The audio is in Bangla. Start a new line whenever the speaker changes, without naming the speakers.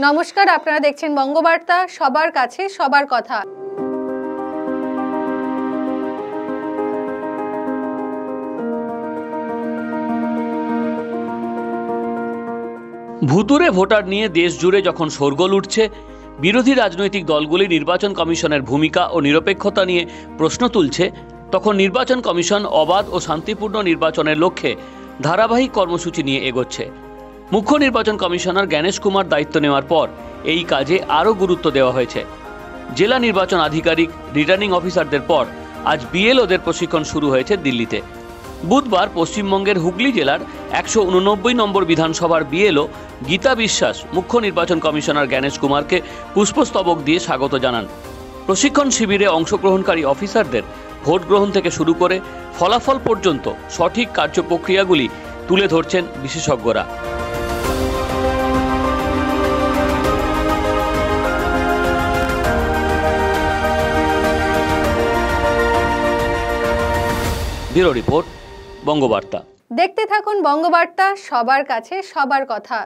নমস্কার, আপনারা দেখছেন বঙ্গবার্তা, সবার কাছে সবার কথা।
ভুতুরে ভোটার নিয়ে দেশ জুড়ে যখন শোরগোল উঠছে, বিরোধী রাজনৈতিক দলগুলি নির্বাচন কমিশনের ভূমিকা ও নিরপেক্ষতা নিয়ে প্রশ্ন তুলছে, তখন নির্বাচন কমিশন অবাধ ও শান্তিপূর্ণ নির্বাচনের লক্ষ্যে ধারাবাহিক কর্মসূচি নিয়ে এগোচ্ছে। মুখ্য নির্বাচন কমিশনার জ্ঞানেশ কুমার দায়িত্ব নেওয়ার পর এই কাজে আরও গুরুত্ব দেওয়া হয়েছে। জেলা নির্বাচন আধিকারিক, রিটার্নিং অফিসারদের পর আজ বিএলওদের প্রশিক্ষণ শুরু হয়েছে দিল্লিতে। বুধবার পশ্চিমবঙ্গের হুগলি জেলার 189 নম্বর বিধানসভার বিএলও গীতা বিশ্বাস মুখ্য নির্বাচন কমিশনার জ্ঞানেশ কুমারকে পুষ্পস্তবক দিয়ে স্বাগত জানান। প্রশিক্ষণ শিবিরে অংশগ্রহণকারী অফিসারদের ভোট গ্রহণ থেকে শুরু করে ফলাফল পর্যন্ত সঠিক কার্যপ্রক্রিয়াগুলি তুলে ধরছেন বিশেষজ্ঞরা। Bureau report, Bangabarta.
দেখতে থাকুন বঙ্গবার্তা, সবার কাছে সবার কথা।